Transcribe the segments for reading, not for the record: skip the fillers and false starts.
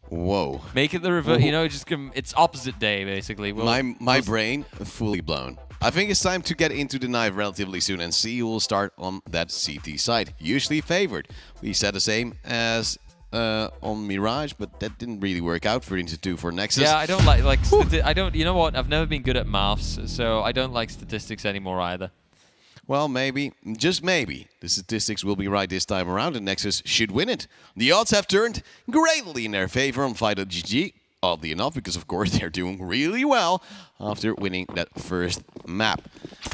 Whoa. Make it the reverse. You know, just it's opposite day basically. My brain fully blown. I think it's time to get into the knife relatively soon and see who will start on that CT side. Usually favored. We said the same as on Mirage, but that didn't really work out for Institute for Nexus. Yeah, I don't like I don't. You know what? I've never been good at maths, so I don't like statistics anymore either. Well, maybe, just maybe, the statistics will be right this time around and Nexus should win it. The odds have turned greatly in their favor on Fido.gg. Oddly enough, because of course they're doing really well after winning that first map.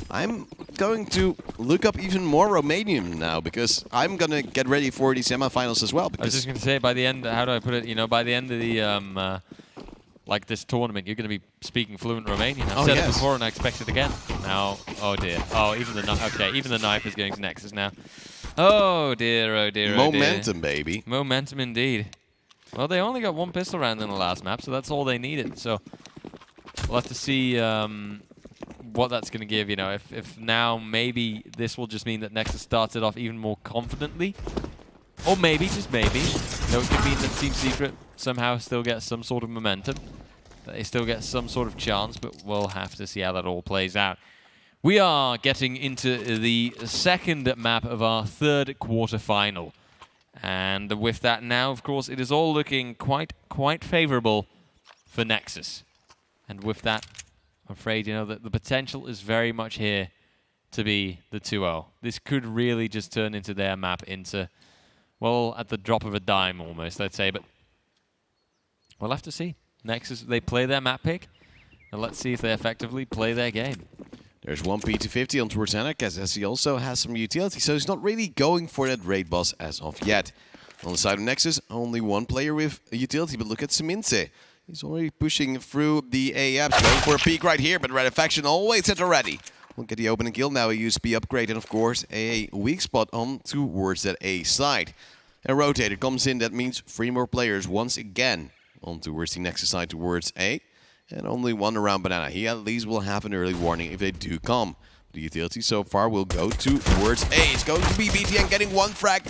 I'm going to look up even more Romanian now because I'm going to get ready for the semifinals as well. I was just going to say, by the end, how do I put it? You know, by the end of the like this tournament, you're going to be speaking fluent Romanian. I've said it before and I expect it again. Now, oh dear. Oh, even the knife is going to Nexus now. Oh dear, oh dear, oh dear. Momentum, baby. Momentum indeed. Well, they only got one pistol round in the last map, so that's all they needed. So we'll have to see what that's going to give. You know, if now maybe this will just mean that Nexus starts it off even more confidently, or maybe, just maybe, you know, it could mean that Team Secret somehow still gets some sort of momentum, that they still get some sort of chance. But we'll have to see how that all plays out. We are getting into the second map of our third quarterfinal. And with that now, of course, it is all looking quite favorable for Nexus. And with that, I'm afraid, you know, that the potential is very much here to be the 2-0. This could really just turn into their map into, well, at the drop of a dime almost, I'd say. But we'll have to see. Nexus, they play their map pick, and let's see if they effectively play their game. There's one P250 on towards Anarchist as he also has some utility, so he's not really going for that raid boss as of yet. On the side of Nexus, only one player with a utility, but look at Seminse. He's already pushing through the AAPs, going for a peek right here, but Red Faction always at the ready. We'll get the opening kill now, a USP upgrade, and of course a weak spot on towards that A side. A rotator comes in, that means 3 more players once again on towards the Nexus side towards A. And only one around Banana. He at least will have an early warning if they do come. The utility so far will go towards A. It's going to be BTN getting one frag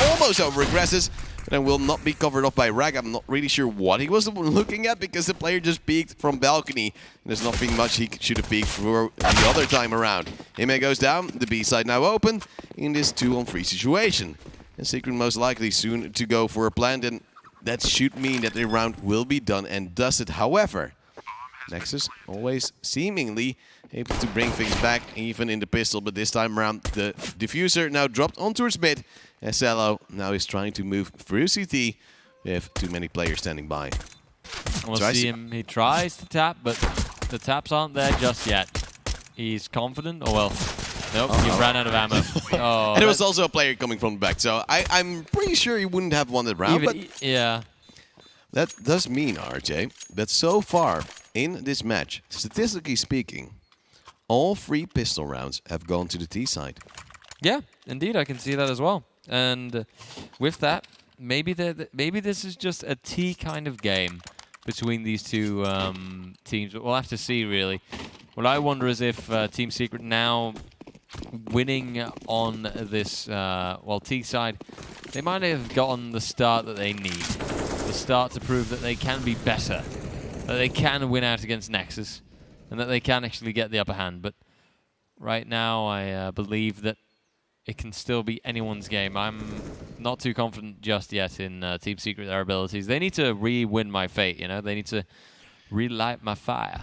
almost over aggresses. And then will not be covered off by Rag. I'm not really sure what he was looking at because the player just peeked from balcony. There's nothing much he should have peeked for the other time around. Ime goes down. The B side now open in this 2-on-3 situation. And Secret most likely soon to go for a plant. And that should mean that the round will be done and dusted. However, Nexus always seemingly able to bring things back, even in the pistol, but this time around the diffuser now dropped on towards mid. SLO now is trying to move through CT with too many players standing by. We'll see him, he tries to tap, but the taps aren't there just yet. He's confident, oh well, nope, he ran out of ammo. Oh, and there was also a player coming from the back, so I'm pretty sure he wouldn't have won that round, but yeah. That does mean, RJ, that so far in this match, statistically speaking, all 3 pistol rounds have gone to the T side. Yeah, indeed, I can see that as well. And with that, maybe this is just a T kind of game between these two teams. But we'll have to see, really. What I wonder is if Team Secret now winning on this, well, T side, they might have gotten the start that they need. The start to prove that they can be better, that they can win out against Nexus, and that they can actually get the upper hand. But right now, I believe that it can still be anyone's game. I'm not too confident just yet in Team Secret, their abilities. They need to re-win my fate, you know? They need to relight my fire.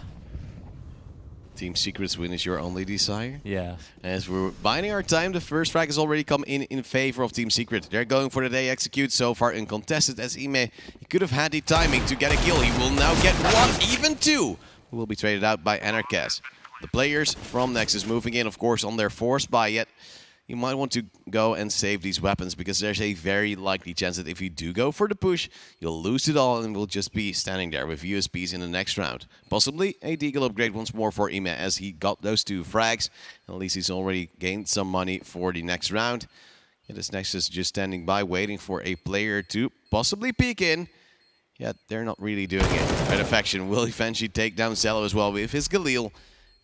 Team Secret's win is your only desire? Yeah. As we're biding our time, the first frag has already come in favor of Team Secret. They're going for the day execute, so far uncontested as Ime. He could have had the timing to get a kill. He will now get 1, even 2. Who will be traded out by Anarchist. The players from Nexus moving in, of course, on their force buy, yet you might want to go and save these weapons because there's a very likely chance that if you do go for the push, you'll lose it all and will just be standing there with USPs in the next round. Possibly a deagle upgrade once more for Ime as he got those 2 frags. At least he's already gained some money for the next round. And this Nexus just standing by waiting for a player to possibly peek in. Yet they're not really doing it. Red Faction will eventually take down Zello as well with his Galil.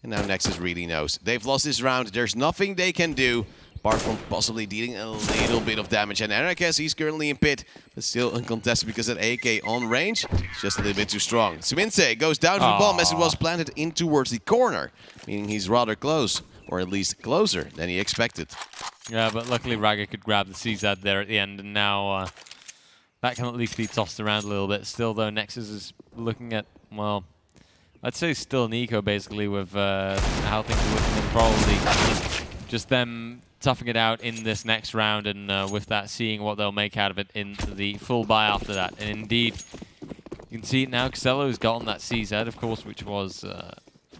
And now Nexus really knows. They've lost this round. There's nothing they can do apart from possibly dealing a little bit of damage. And NEXUS, he's currently in pit, but still uncontested because that AK on range is just a little bit too strong. Seminse goes down to the bomb as it was planted in towards the corner, meaning he's rather close, or at least closer than he expected. Yeah, but luckily Raga could grab the CZ there at the end, and now that can at least be tossed around a little bit. Still, though, Nexus is looking at, well, I'd say still an eco, basically, with how things are looking, and probably just them toughing it out in this next round, and with that, seeing what they'll make out of it in the full buy after that. And indeed, you can see it now. Xelo's gotten that CZ, of course, which was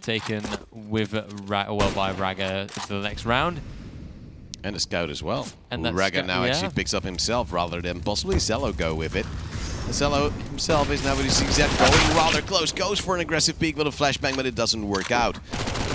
taken with by Raga to the next round. And a scout as well. And Raga now actually picks up himself rather than possibly Xelo go with it. Xelo himself is now with his CZ going rather close. Goes for an aggressive peek with a flashbang, but it doesn't work out.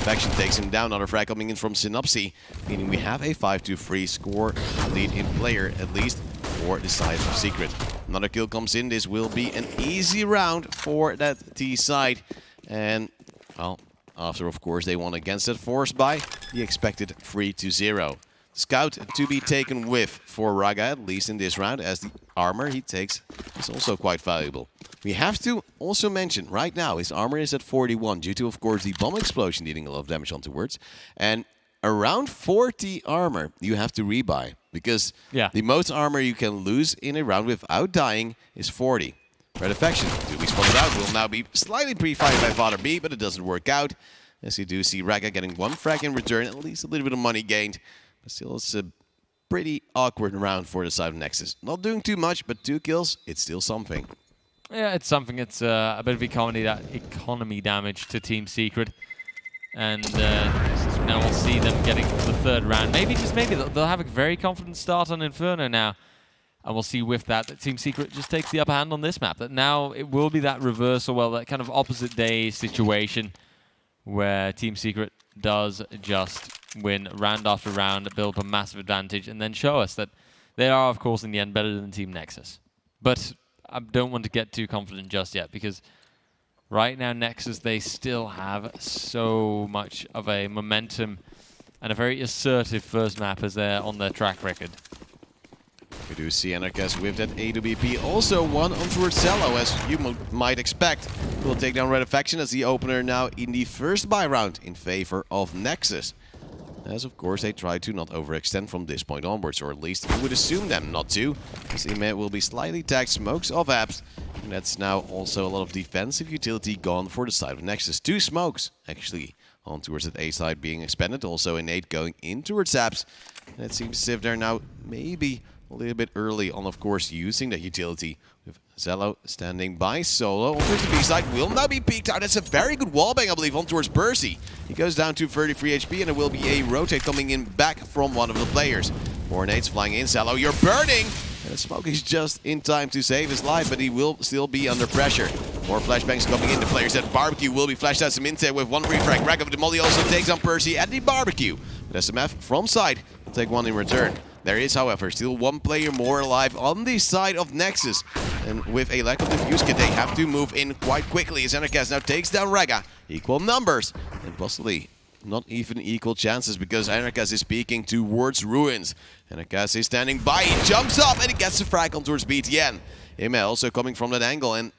Faction takes him down. Another frag coming in from Synopsy, meaning we have a 5-2-3 score lead in player, at least for the side of Secret. Another kill comes in. This will be an easy round for that T side. And, well, after, of course, they won against that force buy, the expected 3-0. Scout to be taken with for Raga, at least in this round, as the armor he takes is also quite valuable. We have to also mention, right now, his armor is at 41, due to, of course, the bomb explosion dealing a lot of damage onwards. And around 40 armor you have to rebuy, because the most armor you can lose in a round without dying is 40. Red Faction, to be spotted out, will now be slightly pre-fired by Father B, but it doesn't work out. As you do see Raga getting one frag in return, at least a little bit of money gained. Still, it's a pretty awkward round for the side of Nexus. Not doing too much, but 2 kills, it's still something. Yeah, it's something. It's a bit of economy damage to Team Secret. And now we'll see them getting to the 3rd round. Maybe, just maybe, they'll have a very confident start on Inferno now. And we'll see with that Team Secret just takes the upper hand on this map. That now it will be that reversal, well, that kind of opposite day situation where Team Secret does just win round after round, build up a massive advantage, and then show us that they are, of course, in the end, better than Team Nexus. But I don't want to get too confident just yet, because right now, Nexus, they still have so much of a momentum and a very assertive first map as they're on their track record. We do see NEXUS with that AWP, also one on towards Xelo, as you might expect. Will take down Red Faction as the opener now in the first buy round in favor of Nexus. As of course they try to not overextend from this point onwards, or at least you would assume them not to. As Ime will be slightly tagged, smokes off apps, and that's now also a lot of defensive utility gone for the side of Nexus. 2 smokes actually on towards that A side being expended, also Innate going in towards apps. And it seems as if they're now maybe a little bit early on, of course, using that utility. With Xelo standing by solo. On towards the B side, will now be peeked out. That's a very good wallbang, I believe, on towards Percy. He goes down to 33 HP, and there will be a rotate coming in back from one of the players. 4 nades flying in. Xelo, you're burning! And the smoke is just in time to save his life, but he will still be under pressure. More flashbangs coming in. The players at barbecue will be flashed out. Seminte with 1 refrag. Raga of the Molly also takes on Percy at the barbecue. But SMF from side will take 1 in return. There is, however, still 1 player more alive on the side of Nexus. And with a lack of defuse kit, they have to move in quite quickly as NEXUS now takes down Raga. Equal numbers, and possibly not even equal chances, because NEXUS is peeking towards ruins. NEXUS is standing by, he jumps up, and he gets the frag on towards BTN. Ime also coming from that angle, and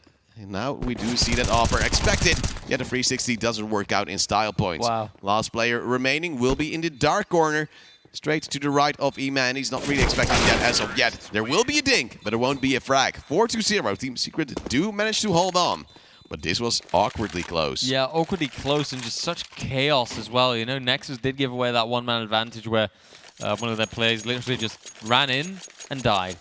now we do see that offer expected. Yet the 360 doesn't work out in style points. Wow. Last player remaining will be in the dark corner. Straight to the right of Iman. He's not really expecting that as of yet. There will be a dink, but there won't be a frag. 4-0. Team Secret do manage to hold on. But this was awkwardly close. Yeah, awkwardly close and just such chaos as well. You know, Nexus did give away that 1-man advantage where one of their players literally just ran in and died.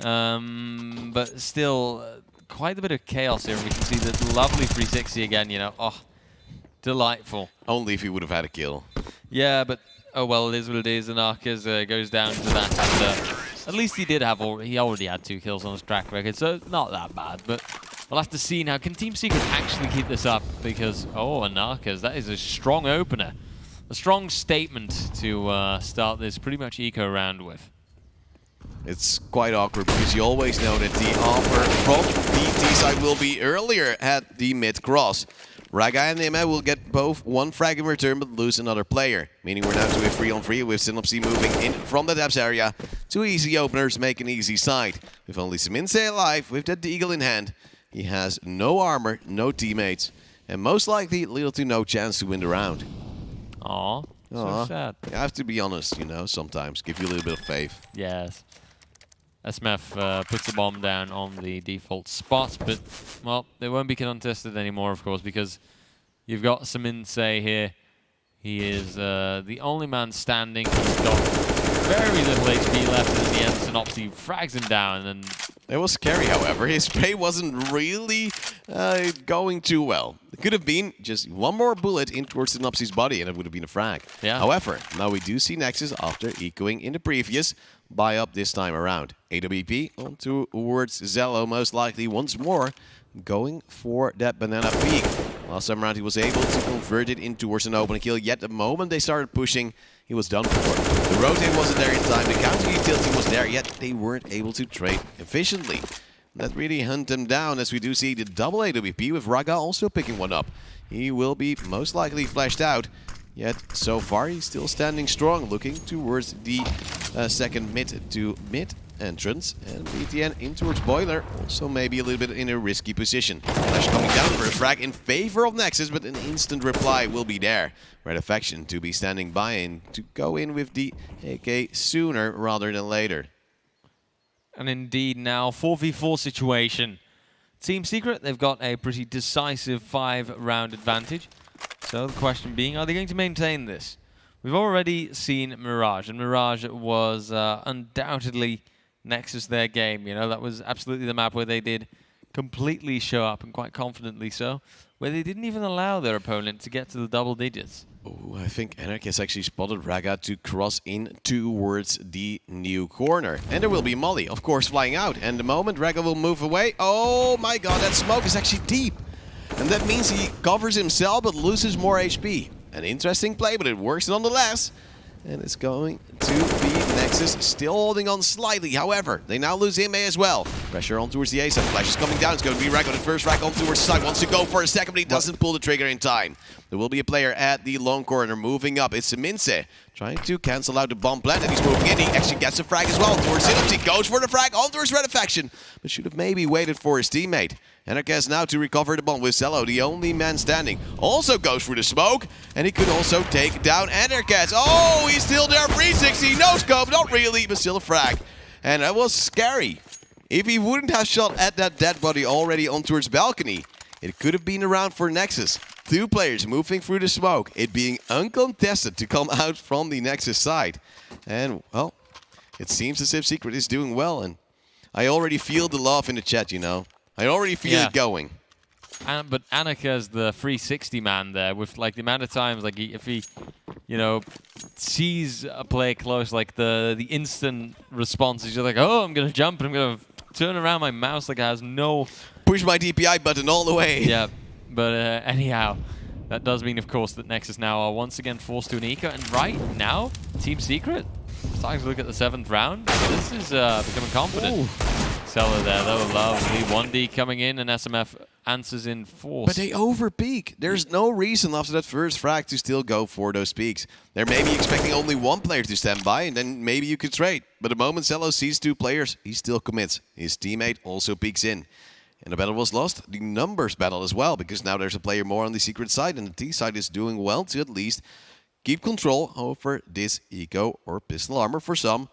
But still, quite a bit of chaos here. And we can see the lovely 360 again, you know. Oh, delightful. Only if he would have had a kill. Yeah, but oh well, it is what it is, and Arcus goes down to that. And, at least he did have, he already had 2 kills on his track record, so not that bad. But we'll have to see now. Can Team Secret actually keep this up? Because, oh, Anarchas, that is a strong opener. A strong statement to start this pretty much eco round with. It's quite awkward because you always know that the offer from the T side will be earlier at the mid cross. Raga and Nima will get both one frag in return but lose another player. Meaning we're now to a 3-on-3 with Synopsy moving in from the depths area. 2 easy openers make an easy side. With only Siminse alive with that Deagle in hand. He has no armor, no teammates, and most likely little to no chance to win the round. Aw, so sad. You have to be honest, you know, sometimes. Give you a little bit of faith. Yes. SMF puts the bomb down on the default spot, but, well, they won't be contested anymore, of course, because you've got Siminse here. He is the only man standing. He's got very little HP left, and in the end, Synopsy frags him down. And it was scary, however. His spray wasn't really going too well. It could have been just one more bullet in towards Synopsy's body, and it would have been a frag. Yeah. However, now we do see Nexus, after echoing in the previous, buy up this time around. AWP on towards Zello, most likely once more, going for that banana peak. Last time around, he was able to convert it in towards an open kill, yet the moment they started pushing, he was done for. The rotate wasn't there in time, the counter utility was there, yet they weren't able to trade efficiently. That really hunted him down, as we do see the double AWP with Raga also picking one up. He will be most likely flashed out, yet so far he's still standing strong, looking towards the second mid to mid entrance, and BTN in towards Boiler, also maybe a little bit in a risky position. Flash coming down for a frag in favor of Nexus, but an instant reply will be there. Red Affection to be standing by and to go in with the AK sooner rather than later. And indeed now, 4v4 situation. Team Secret, they've got a pretty decisive 5-round advantage. So the question being, are they going to maintain this? We've already seen Mirage, and Mirage was undoubtedly Nexus their game. You know, that was absolutely the map where they did completely show up, and quite confidently so, where they didn't even allow their opponent to get to the double digits. Oh, I think Anarchist actually spotted Raga to cross in towards the new corner. And there will be Molly, of course, flying out. And the moment Raga will move away, oh my god, that smoke is actually deep. And that means he covers himself but loses more HP. An interesting play, but it works nonetheless. And it's going to be Nexus still holding on slightly. However, they now lose Ime as well. Pressure on towards the A-side. Flash is coming down. It's going to be Raga. The first Raga on towards the side. Wants to go for a second, but he doesn't pull the trigger in time. There will be a player at the long corner moving up. It's Siminse trying to cancel out the bomb plant, and he's moving in. He actually gets a frag as well towards Synopsy. He goes for the frag on towards Red Affection, but should have maybe waited for his teammate. Anarchist now to recover the bomb with Zello, the only man standing. Also goes for the smoke, and he could also take down Anarchist. Oh, he's still there. 360, no scope, not really, but still a frag. And that was scary. If he wouldn't have shot at that dead body already on towards balcony, it could have been around for Nexus. 2 players moving through the smoke, it being uncontested to come out from the Nexus side. And, well, it seems as if Secret is doing well, and I already feel the love in the chat, you know. I already feel it going. But Annika's the 360 man there, with like the amount of times, like if he, you know, sees a player close, like the instant response is just like, oh, I'm gonna jump and I'm gonna turn around my mouse like it has no push my DPI button all the way. Yeah, but anyhow, that does mean, of course, that Nexus now are once again forced to an eco, and right now, Team Secret starting to look at the 7th round. This is becoming confident. Ooh. Seller there, though, lovely. 1D coming in, and SMF answers in force. But they overpeak. There's no reason after that first frag to still go for those peaks. They're maybe expecting only one player to stand by, and then maybe you could trade. But the moment Zello sees 2 players, he still commits. His teammate also peeks in. And the battle was lost. The numbers battle as well, because now there's a player more on the Secret side, and the T side is doing well to at least keep control over this eco or pistol armor for some.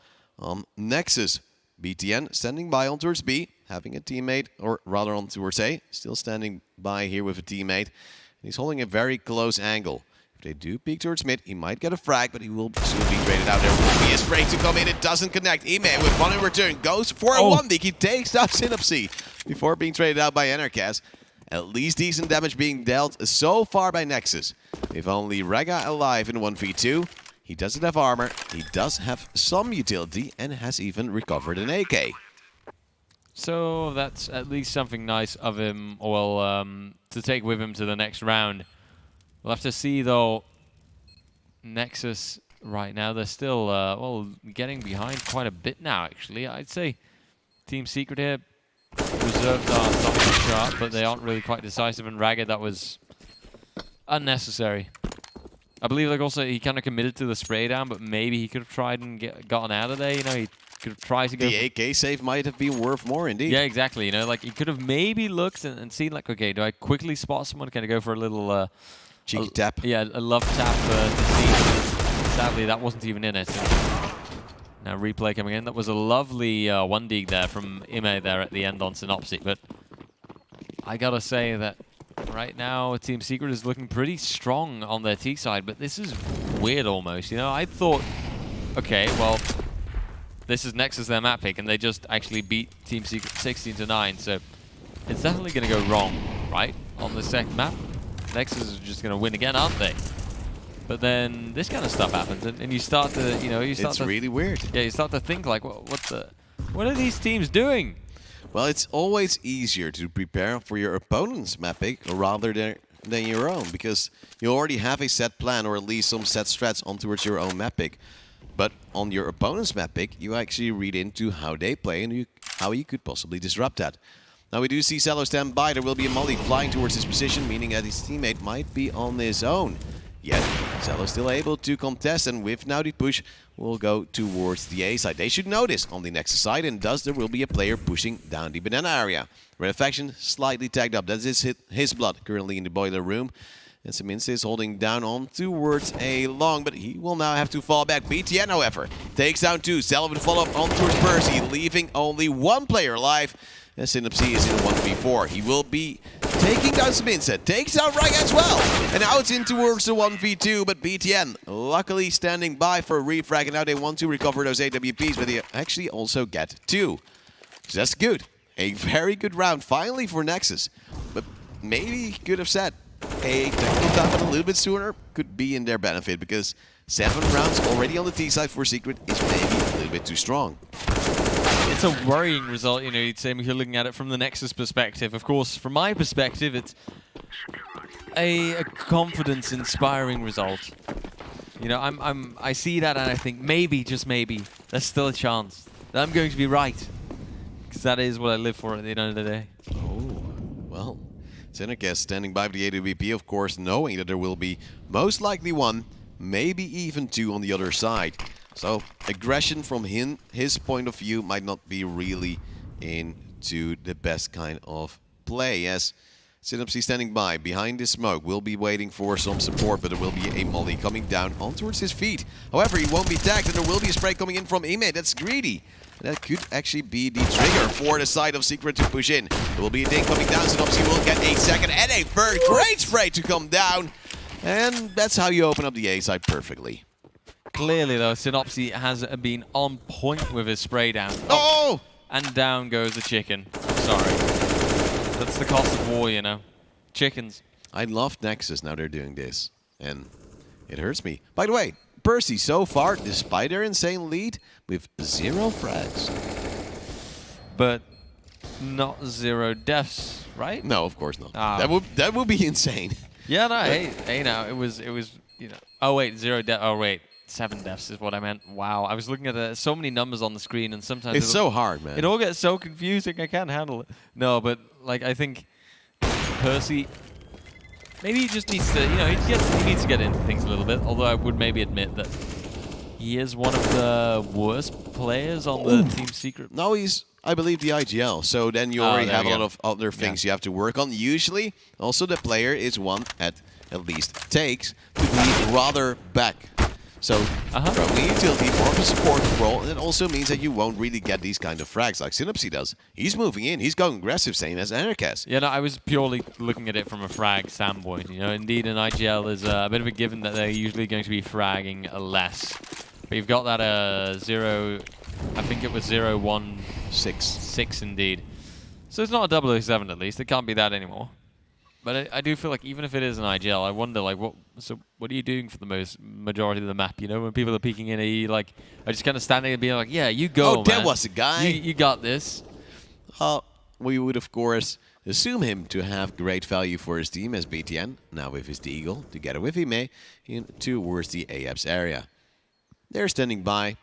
Nexus. BTN standing by on towards B, having a teammate, or rather on towards A, still standing by here with a teammate. He's holding a very close angle. If they do peek towards mid, he might get a frag, but he will soon be traded out. There will be a spray to come in. It doesn't connect. Ime with one in return goes for a 1D. He takes down Synopsy before being traded out by Anarchist. At least decent damage being dealt so far by Nexus. If only Raga alive in 1v2. He doesn't have armor, he does have some utility, and has even recovered an AK. So that's at least something nice of him, well, to take with him to the next round. We'll have to see, though, Nexus right now, they're still, well, getting behind quite a bit now, actually. I'd say Team Secret here, reserves are something sharp, but they aren't really quite decisive, and Raga, that was Unnecessary. I believe like also he kind of committed to the spray down, but maybe he could have tried and gotten out of there. You know, he could have tried to go. The AK save might have been worth more, indeed. Yeah, exactly. You know, like he could have maybe looked and seen like, okay, do I quickly spot someone? Can I go for a little cheeky tap? Yeah, a love tap to see. Sadly, that wasn't even in it. Now replay coming in. That was a lovely 1D there from Ime there at the end on Synopsy. But I gotta say that right now Team Secret is looking pretty strong on their T side. But this is weird almost. You know, I thought, okay, well, this is NEXUS their map pick, and they just actually beat Team Secret 16-9. So it's definitely gonna go wrong, right, on the second map. NEXUS is just gonna win again, aren't they? But then this kind of stuff happens, and you start to, you know, It's really weird. Yeah, you start to think like, what are these teams doing? Well, it's always easier to prepare for your opponent's map pick rather than your own, because you already have a set plan or at least some set strats on towards your own map pick. But on your opponent's map pick, you actually read into how they play and how you could possibly disrupt that. Now we do see Cello stand by. There will be a molly flying towards his position, meaning that his teammate might be on his own. Yet, Cello still able to contest, and with now the push will go towards the A side. They should know this on the NEXUS side, and thus there will be a player pushing down the banana area. Red faction slightly tagged up. That is his blood currently in the boiler room. And Seminse is holding down on towards a long, but he will now have to fall back. BTN, however, takes down 2. Cello will follow up on towards Percy, leaving only 1 player alive. And Synopsy is in a 1v4. He will be taking down Seminse, takes out Rag as well. And now it's in towards the 1v2, but BTN luckily standing by for a refrag. And now they want to recover those AWPs, but they actually also get 2. So that's good. A very good round finally for NEXUS. But maybe could have said a technical time a little bit sooner could be in their benefit, because 7 rounds already on the T side for Secret is maybe a little bit too strong. It's a worrying result, you know, you'd say, if you're looking at it from the NEXUS perspective. Of course, from my perspective, it's a confidence-inspiring result. You know, I see that and I think maybe, just maybe, there's still a chance that I'm going to be right. Because that is what I live for at the end of the day. Oh, well. Zenercast standing by the AWP, of course, knowing that there will be most likely 1, maybe even 2 on the other side. So aggression from his point of view might not be really into the best kind of play, as Synopsy standing by behind the smoke will be waiting for some support, but there will be a molly coming down on towards his feet. However, he won't be tagged, and there will be a spray coming in from Ime. That's greedy. That could actually be the trigger for the side of Secret to push in. There will be a ding coming down. Synopsy will get a second and a third. Great spray to come down. And that's how you open up the A side perfectly. Clearly, though, Synopsy has been on point with his spray down. Oh! And down goes the chicken. Sorry. That's the cost of war, you know. Chickens. I love NEXUS now they're doing this. And it hurts me. By the way, Percy so far, despite their insane lead, with 0 frags. But not 0 deaths, right? No, of course not. Ah. That would be insane. Yeah, no, hey, now it was, you know. Oh wait, 0 deaths. Oh wait, 7 deaths is what I meant. Wow, I was looking at so many numbers on the screen, and sometimes it's so hard, man. It all gets so confusing. I can't handle it. No, but like I think Percy, maybe he just needs to, you know, he needs to get into things a little bit. Although I would maybe admit that he is one of the worst players on the Team Secret. No, he's, I believe, the IGL. So then you already have a lot of other things you have to work on. Usually, also the player is one at least takes to be rather back. So throwing utility, more of a support role, and it also means that you won't really get these kind of frags like Synopsy does. He's moving in, he's going aggressive, same as Zenercast. Yeah, no, I was purely looking at it from a frag standpoint. You know, indeed, an IGL is a bit of a given that they're usually going to be fragging less. But you've got that 0, I think it was 0, 1, 6 indeed. So it's not a 007 at least. It can't be that anymore. But I do feel like even if it is an IGL, I wonder like what are you doing for the majority of the map? You know, when people are peeking in, are you like just kind of standing and being like, yeah, you go, man. That was a guy. You got this. We would of course assume him to have great value for his team as BTN. Now with his Deagle together with Ime in towards the AF's area. They're standing by.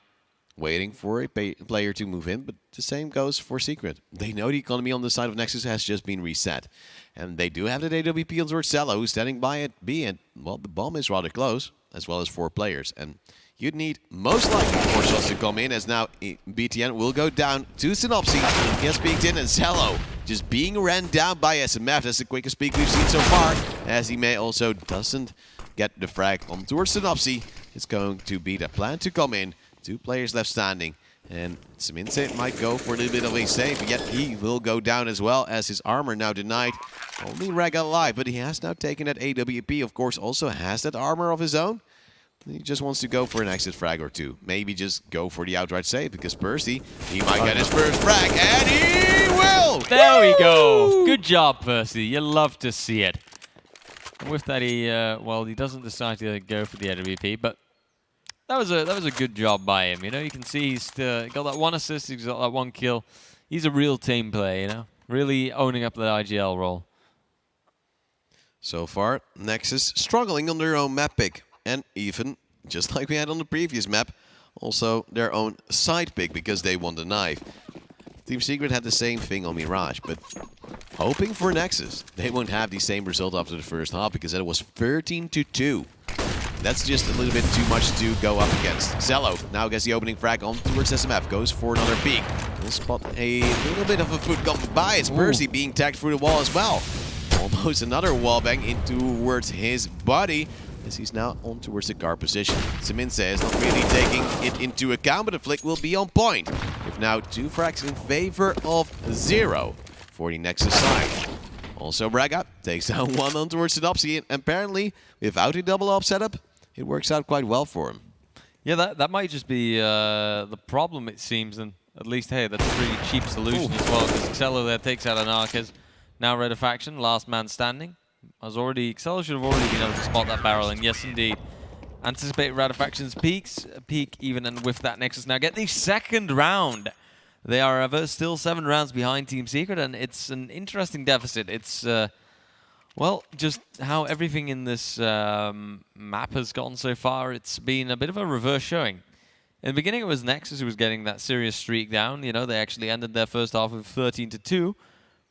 waiting for a player to move in, but the same goes for Secret. They know the economy on the side of Nexus has just been reset. And they do have the AWP on towards Cello, who's standing by at B, and, well, the bomb is rather close, as well as 4 players. And you'd need most likely 4 shots to come in, as now BTN will go down to Synopsy. He has peeked in, and Cello just being ran down by SMF. That's the quickest peek we've seen so far, as he may also doesn't get the frag on towards Synopsy. It's going to be the plan to come in. 2 players left standing. And Seminse might go for a little bit of a save, yet he will go down as well, as his armor now denied. Only Rag alive, but he has now taken that AWP. Of course, also has that armor of his own. He just wants to go for an exit frag or 2. Maybe just go for the outright save, because Percy, he might get his first frag, and he will! There we go! Good job, Percy. You love to see it. And with that, he, well, he doesn't decide to go for the AWP, but that was a good job by him. You know, you can see he's got that 1 assist, he's got that 1 kill. He's a real team player, you know, really owning up that IGL role. So far, Nexus struggling on their own map pick, and even just like we had on the previous map, also their own side pick because they won the knife. Team Secret had the same thing on Mirage, but hoping for Nexus, they won't have the same result after the first half because it was 13-2. That's just a little bit too much to go up against. Cello now gets the opening frag on towards SMF, goes for another peek. We'll spot a little bit of a foot come by. It's Percy being tagged through the wall as well. Almost another wallbang in towards his body, as he's now on towards the car position. Seminse is not really taking it into account, but the flick will be on point. With now 2 frags in favor of 0 for the Nexus side. Also, Braga takes down 1 on towards Synopsy, and apparently, without a double op setup, it works out quite well for him. Yeah, that might just be the problem, it seems, and at least, hey, that's a pretty cheap solution as well, because Xello there takes out an Arcas. Now Red Faction, last man standing. Xello should have already been able to spot that barrel, and yes, indeed. Anticipate Radifaction's peak even, and with that Nexus now get the 2nd round. They are still 7 rounds behind Team Secret, and it's an interesting deficit. It's, well, just how everything in this map has gone so far. It's been a bit of a reverse showing. In the beginning, it was Nexus who was getting that serious streak down. You know, they actually ended their first half with 13-2,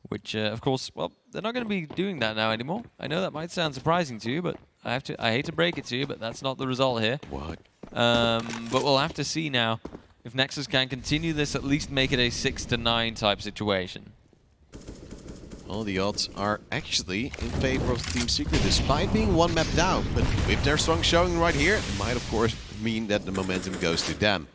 which, of course, well, they're not going to be doing that now anymore. I know that might sound surprising to you, but I hate to break it to you, but that's not the result here. What? But we'll have to see now if Nexus can continue this, at least make it a 6-9 type situation. Well, the odds are actually in favor of Team Secret, despite being 1 map down. But with their strong showing right here, it might, of course, mean that the momentum goes to them.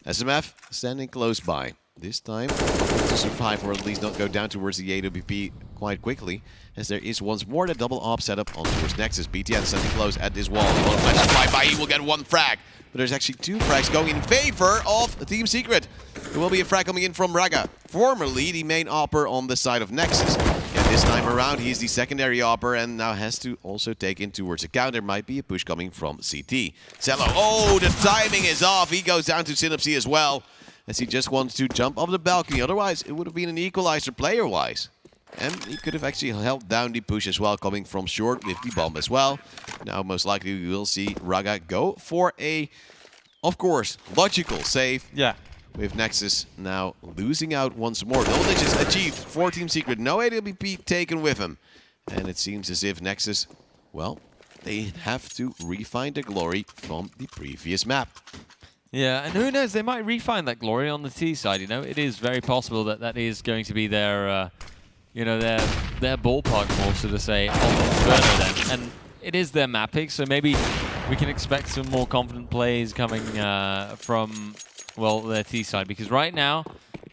SMF standing close by. This time, to survive, or at least not go down towards the AWP quite quickly, as there is once more the double op setup on towards Nexus. BTN standing close at this wall. Well, flash fly by, he will get 1 frag. But there's actually 2 frags going in favor of Team Secret. There will be a frag coming in from Raga, formerly the main opper on the side of Nexus. And this time around, he's the secondary opper and now has to also take in towards a counter. There might be a push coming from CT. Cello, oh, the timing is off. He goes down to Synopsy as well, as he just wants to jump off the balcony. Otherwise, it would have been an equalizer player-wise. And he could have actually held down the push as well, coming from short with the bomb as well. Now, most likely, we will see Raga go for a, of course, logical save. Yeah. With Nexus now losing out once more. Double digits achieved for Team Secret. No AWP taken with him. And it seems as if Nexus, well, they have to refine the glory from the previous map. Yeah, and who knows, they might refine that glory on the T side, you know. It is very possible that that is going to be their, you know, their ballpark, more so to say, on Inferno then. And it is their map pick, so maybe we can expect some more confident plays coming from, well, their T side. Because right now,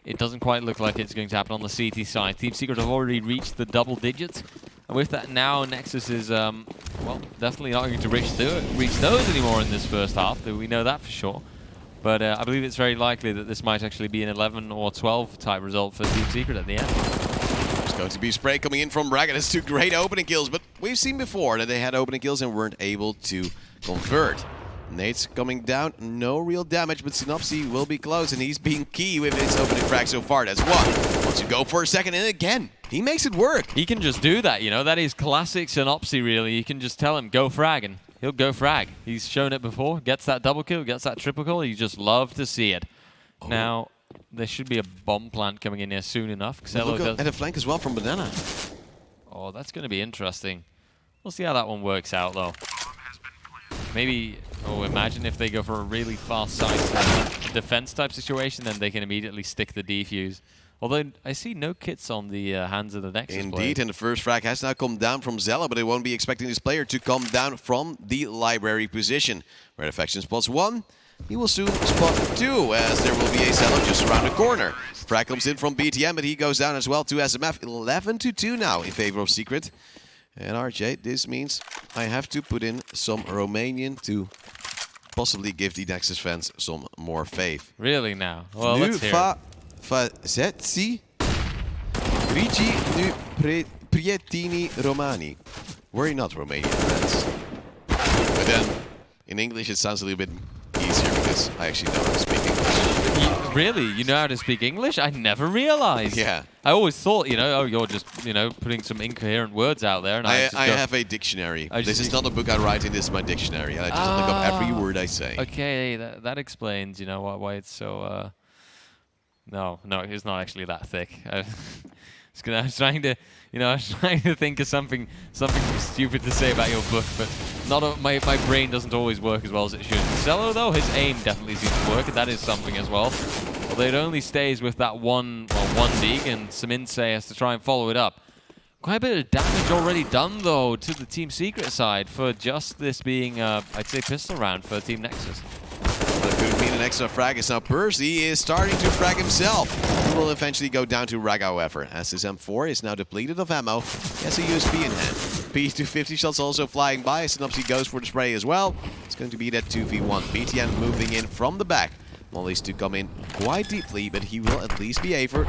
it doesn't quite look like it's going to happen on the CT side. Team Secret have already reached the double digits. And with that now, Nexus is, well, definitely not going to reach those anymore in this first half. We know that for sure. But I believe it's very likely that this might actually be an 11 or 12 type result for Team Secret at the end. There's going to be spray coming in from Braga. That's 2 great opening kills, but we've seen before that they had opening kills and weren't able to convert. Nate's coming down, no real damage, but Synopsy will be close, and he's being key with his opening frag so far. That's 1. Wants to go for a second, and again, he makes it work. He can just do that, you know. That is classic Synopsy, really. You can just tell him, go frag, and he'll go frag. He's shown it before. Gets that double kill, gets that triple kill. You just love to see it. Oh. Now, there should be a bomb plant coming in here soon enough. Xello Look at a flank as well from Banana. Oh, that's going to be interesting. We'll see how that one works out, though. Maybe, imagine if they go for a really fast side defense type situation, then they can immediately stick the defuse. Although I see no kits on the hands of the Nexus Indeed, player. and the first frag has now come down from Zella, but they won't be expecting this player to come down from the library position. Where the faction spots 1, he will soon spot 2, as there will be a Zella just around the corner. Frag comes in from BTM, but he goes down as well to SMF. 11-2 now in favor of Secret. And RJ, this means I have to put in some Romanian to possibly give the Nexus fans some more faith. Really now? Well, let's hear it. Fazetti Rigi nu Prietini Romani. Worry not, Romanian friends. But then, in English it sounds a little bit easier because I actually know how to speak English. Really? You know how to speak English? I never realized. Yeah. I always thought, you're just, putting some incoherent words out there. And I have a dictionary. This is not a book I write in, this is my dictionary. And I just look up every word I say. Okay, that explains, why it's so... No, it's not actually that thick. I was trying to think of something stupid to say about your book, but my brain doesn't always work as well as it should. Xello, though, his aim definitely seems to work, and that is something as well. Although it only stays with that one dig, and Seminse has to try and follow it up. Quite a bit of damage already done, though, to the Team Secret side for just this being, I'd say, pistol round for Team Nexus. That could mean an extra frag, as now Percy is starting to frag himself. He will eventually go down to Rag, however, as his M4 is now depleted of ammo. He has a USB in hand. P250 shots also flying by. Synopsy goes for the spray as well. It's going to be that 2v1. BTN moving in from the back. Molly's to come in quite deeply, but he will at least be able,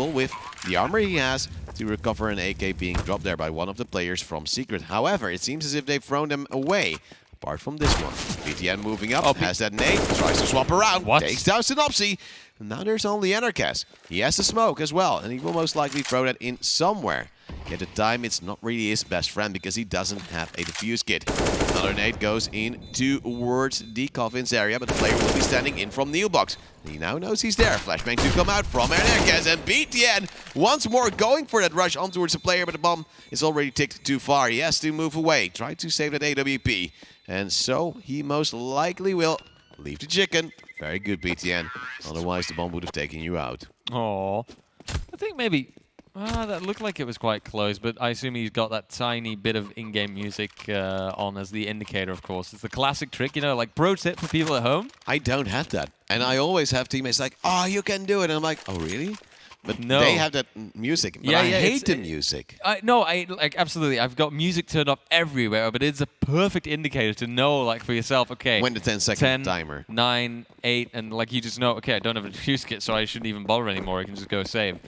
with the armor he has, to recover an AK being dropped there by one of the players from Secret. However, it seems as if they've thrown them away. Apart from this one. BTN moving up, has that nade, tries to swap around, takes down Synopsy. And now there's only Anarchast. He has the smoke as well, and he will most likely throw that in somewhere. At the time, it's not really his best friend because he doesn't have a defuse kit. Another nade goes in towards the Coffin's area, but the player will be standing in from Neilbox. He now knows he's there. Flashbang to come out from Anarchast, and BTN once more going for that rush on towards the player, but the bomb is already ticked too far. He has to move away, try to save that AWP. And so he most likely will leave the chicken. Very good, BTN. Otherwise, the bomb would have taken you out. Oh, I think maybe that looked like it was quite close, but I assume he's got that tiny bit of in-game music on as the indicator, of course. It's the classic trick, like pro tip for people at home. I don't have that. And I always have teammates like, oh, you can do it. And I'm like, oh, really? But no. They have that music. But I hate the music. Absolutely. I've got music turned up everywhere, but it's a perfect indicator to know, for yourself, okay. When the 10-second timer. 9, 8, and you just know, okay, I don't have a defuse kit, so I shouldn't even bother anymore. I can just go save.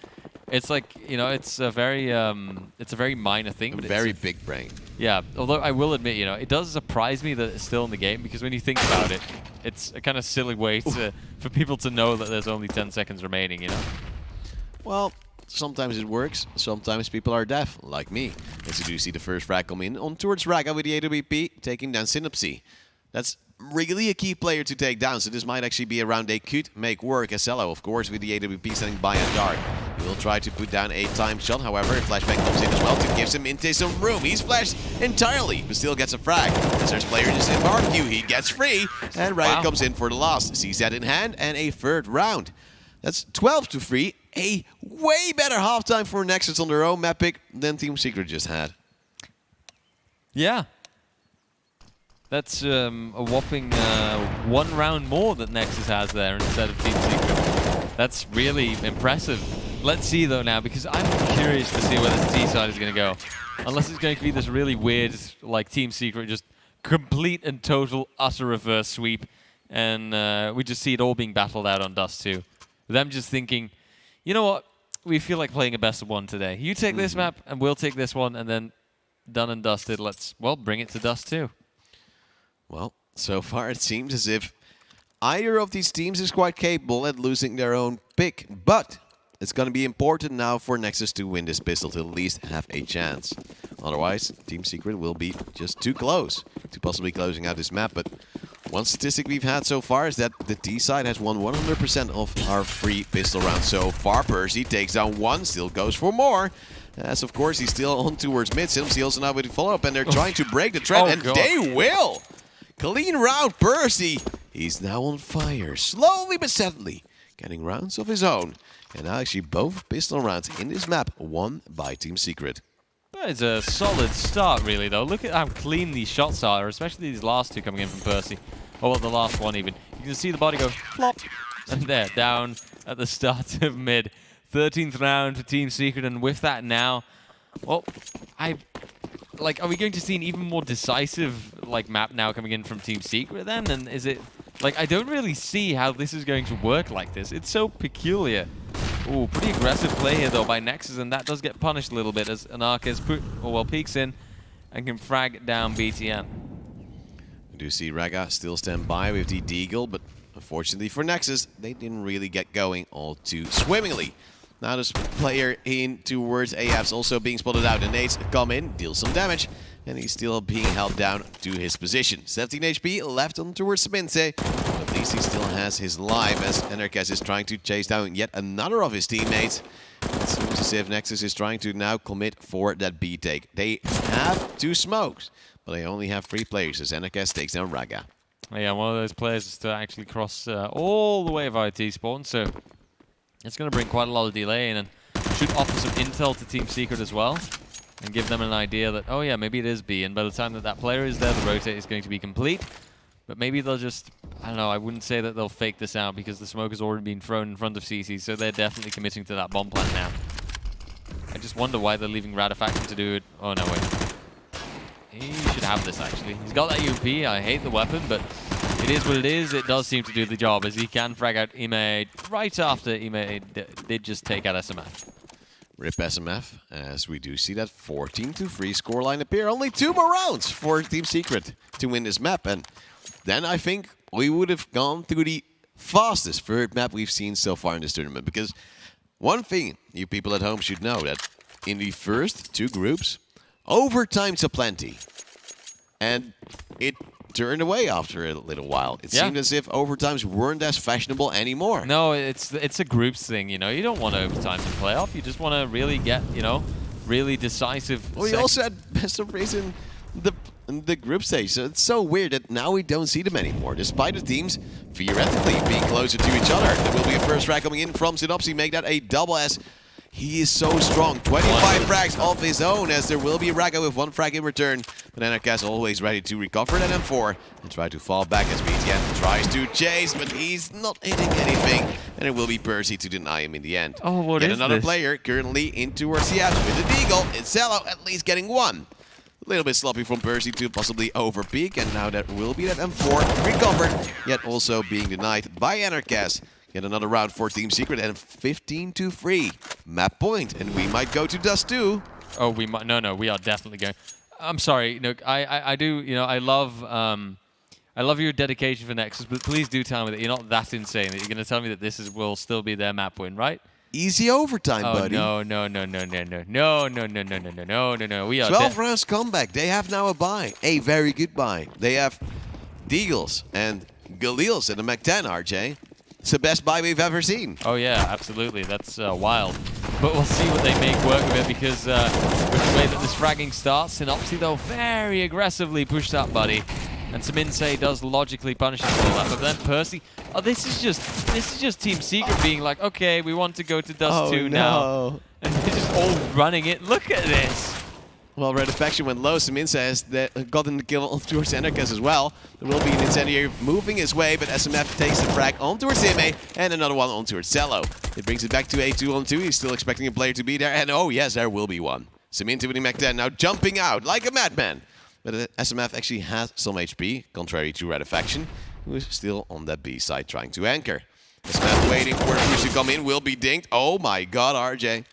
It's it's a very minor thing. But very big brain. Yeah, although I will admit, it does surprise me that it's still in the game, because when you think about it, it's a kind of silly way for people to know that there's only 10 seconds remaining, Well, sometimes it works, sometimes people are deaf, like me. As you do see the first frag come in on towards Raga with the AWP, taking down Synopsy. That's really a key player to take down, so this might actually be a round they could make work. As Cello, of course, with the AWP standing by and dark. He will try to put down a time shot, however, a flashbang comes in as well to give Inte some room. He's flashed entirely, but still gets a frag. As there's player just in barbecue, he gets free, and Raga comes in for the last. Sees that in hand, and a third round. That's 12-3. A way better halftime for Nexus on their own map pick than Team Secret just had. Yeah. That's a whopping 1 round more that Nexus has there instead of Team Secret. That's really impressive. Let's see, though, now, because I'm curious to see where this T side is going to go. Unless it's going to be this really weird, Team Secret, just complete and total utter reverse sweep. And we just see it all being battled out on Dust 2. Them just thinking, you know what? We feel like playing a best of 1 today. You take this map, and we'll take this one, and then done and dusted. Let's, bring it to Dust 2. Well, so far it seems as if either of these teams is quite capable at losing their own pick. But it's going to be important now for Nexus to win this pistol to at least have a chance. Otherwise, Team Secret will be just too close to possibly closing out this map. But one statistic we've had so far is that the T side has won 100% of our free pistol rounds so far. Percy takes down one, still goes for more. As of course he's still on towards mid. He also now with the follow-up, and they're trying to break the trend, and they will! Clean round, Percy! He's now on fire, slowly but steadily, getting rounds of his own. And now actually both pistol rounds in this map won by Team Secret. That is a solid start, really, though. Look at how clean these shots are, especially these last two coming in from Percy. Or well, the last one even. You can see the body go flop, and there, down at the start of mid. 13th round for Team Secret, and with that now, well, are we going to see an even more decisive map now coming in from Team Secret then? And is it I don't really see how this is going to work like this. It's so peculiar. Ooh, pretty aggressive play here though by Nexus, and that does get punished a little bit as Anarchis peeks in and can frag down BTN. We do see Raga still stand by with the Deagle, but unfortunately for Nexus, they didn't really get going all too swimmingly. Now this player in towards AF's also being spotted out. The nades come in, deal some damage, and he's still being held down to his position. 17 HP left on towards Mince. At least he still has his life as NEXUS is trying to chase down yet another of his teammates. It seems as if Nexus is trying to now commit for that B take. They have 2 smokes, but they only have 3 players as NEXUS takes down Raga. Yeah, one of those players is to actually cross all the way via T-spawn, so it's going to bring quite a lot of delay in and should offer some intel to Team Secret as well and give them an idea that, oh yeah, maybe it is B, and by the time that player is there, the rotate is going to be complete. But maybe they'll just, I don't know, I wouldn't say that they'll fake this out because the smoke has already been thrown in front of CC, so they're definitely committing to that bomb plant now. I just wonder why they're leaving Radifaction to do it. Oh no, wait. He should have this actually. He's got that UP, I hate the weapon, but it is what it is. It does seem to do the job as he can frag out Ime right after Ime did just take out SMF. Rip SMF, as we do see that 14-3 scoreline appear. Only 2 more rounds for Team Secret to win this map, and then I think we would have gone through the fastest third map we've seen so far in this tournament. Because one thing you people at home should know, that in the first 2 groups, overtime's aplenty. And it turned away after a little while. It seemed as if overtimes weren't as fashionable anymore. No, it's a groups thing, you know. You don't want overtime in playoff. You just want to really get, you know, really decisive. Well, we also had best of race in the group stage, so it's so weird that now we don't see them anymore, despite the teams theoretically being closer to each other. There will be a first frag coming in from Synopsy, make that a double S. He is so strong. 25 frags of his own, as there will be Raga with 1 frag in return. But NEXUS always ready to recover that M4 and try to fall back as BTN tries to chase, but he's not hitting anything. And it will be Percy to deny him in the end. Oh, what Yet is another this? player currently in towards the apps with the Deagle. It's Cello at least getting 1. A little bit sloppy from Percy to possibly overpeak, and now that will be that M4 recovered, yet also being denied by NEXUS. Yet another round for Team Secret, and 15-3 map point, and we might go to Dust 2. Oh, we might. No, we are definitely going. I'm sorry, Nook. I do. You know, I love your dedication for Nexus, but please do tell me that you're not that insane that you're going to tell me that this will still be their map win, right? Easy overtime, buddy. No. We are 12 rounds comeback. They have now a buy, a very good buy. They have Deagles and Galils and a Mac-10, RJ. It's the best buy we've ever seen. Oh yeah, absolutely. That's wild. But we'll see what they make work of it, because with the way that this fragging starts, Synopsy though very aggressively pushed that buddy, and Saminse does logically punish him for that. But then Percy, this is just Team Secret being like, okay, we want to go to Dust 2 now, and they're just all running it. Look at this. Well, Red Faction went low. Saminsa has gotten the kill towards NEXUS as well. There will be an Incendiary moving his way, but SMF takes the frag on towards Ime, and another one on towards Cello. It brings it back to a 2-on-2. He's still expecting a player to be there, and oh yes, there will be one. Saminta with the Mac-10 now jumping out like a madman. But SMF actually has some HP, contrary to Red Faction, who is still on that B side trying to anchor. SMF waiting for the push to come in, will be dinged. Oh my god, RJ.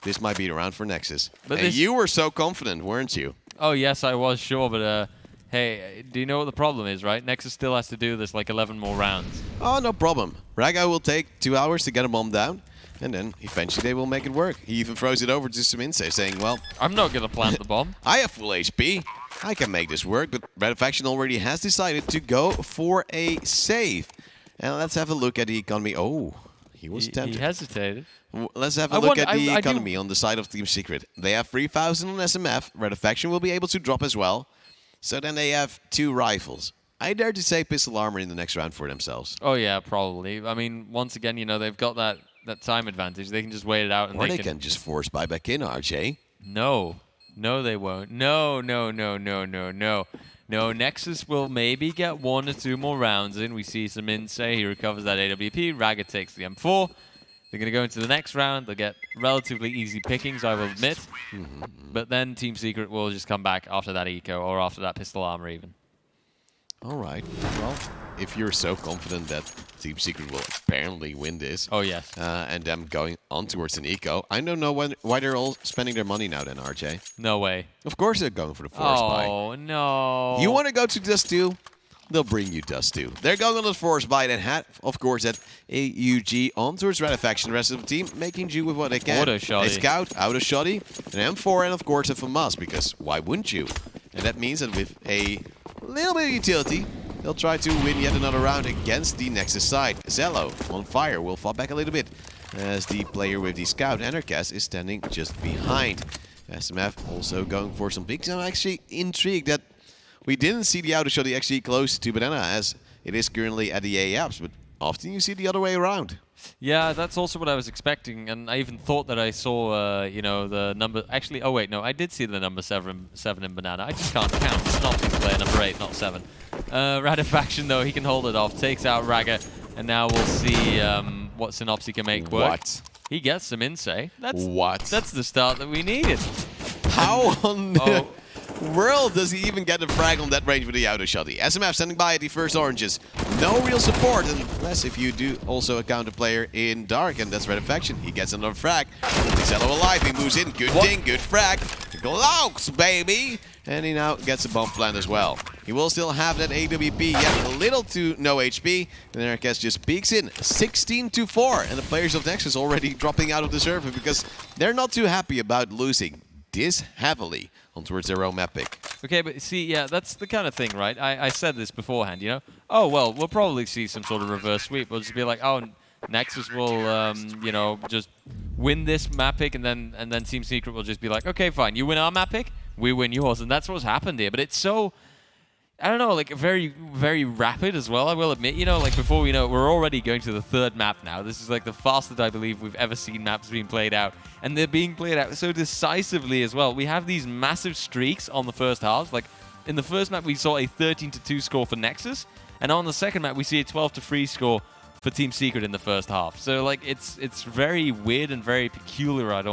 This might be the round for Nexus. But you were so confident, weren't you? Oh, yes, I was sure, but hey, do you know what the problem is, right? Nexus still has to do this like 11 more rounds. Oh, no problem. Raga will take 2 hours to get a bomb down. And then eventually they will make it work. He even throws it over to Seminse, saying, well, I'm not going to plant the bomb. I have full HP. I can make this work. But Red Faction already has decided to go for a save. And let's have a look at the economy. Oh, he was tempted. He hesitated. Let's have a look at the economy on the side of Team Secret. They have 3,000 on SMF. Red Faction will be able to drop as well. So then they have 2 rifles. I dare to say pistol armor in the next round for themselves. Oh, yeah, probably. I mean, once again, you know, they've got that time advantage. They can just wait it out. And or they can just force buyback in, RJ. No. No, they won't. No. No, Nexus will maybe get 1 or 2 more rounds in. We see Seminse, he recovers that AWP. Raga takes the M4. They're going to go into the next round. They'll get relatively easy pickings, I will admit. But then Team Secret will just come back after that eco or after that pistol armor even. All right. Well, if you're so confident that Team Secret will apparently win this. Oh, yes. And them going on towards an eco. I don't know why they're all spending their money now then, RJ. No way. Of course they're going for the force buy. Oh, no. You want to go to Dust 2? They'll bring you Dust 2. They're going on the force buy and had, of course, that AUG on towards Red Faction. The rest of the team making do with what they can. Auto shoddy. A scout, auto shoddy, an M4, and of course a FAMAS, because why wouldn't you? And that means that with a little bit of utility, they'll try to win yet another round against the Nexus side. Zello on fire will fall back a little bit as the player with the scout, Enercast, is standing just behind. SMF also going for some pics. I'm actually intrigued that we didn't see the auto shot actually close to Banana as it is currently at the AAPs, but often you see the other way around. Yeah, that's also what I was expecting, and I even thought that I saw, you know, the number. Actually, oh wait, no, I did see the number 7 in Banana. I just can't count. Synopsis player number 8, not 7. Radifaction though, he can hold it off, takes out Raga, and now we'll see what Synopsis can make work. What? He gets some insight. That's the start that we needed. How on the world does he even get a frag on that range with the auto shotty? SMF standing by at the first oranges. No real support, unless if you do also a counter player in Dark, and that's Red Faction. He gets another frag. Zello alive, he moves in. Good thing, good frag. Glaux, baby! And he now gets a bomb plant as well. He will still have that AWP, yet a little to no HP. And Enercast just peeks in, 16-4. And the players of Nexus already dropping out of the server because they're not too happy about losing this heavily on towards their own map pick. Okay, but see, yeah, that's the kind of thing, right? I said this beforehand, you know? Oh, well, we'll probably see some sort of reverse sweep. We'll just be like, oh, Nexus will, you know, just win this map pick, and then Team Secret will just be like, okay, fine, you win our map pick, we win yours, and that's what's happened here. But it's so, I don't know, like very, very rapid as well, I will admit. You know, like before we know it, we're already going to the 3rd map now. This is like the fastest I believe we've ever seen maps being played out. And they're being played out so decisively as well. We have these massive streaks on the first halves. Like in the first map, we saw a 13-2 score for Nexus. And on the second map, we see a 12-3 score for Team Secret in the first half. So like it's very weird and very peculiar. I don't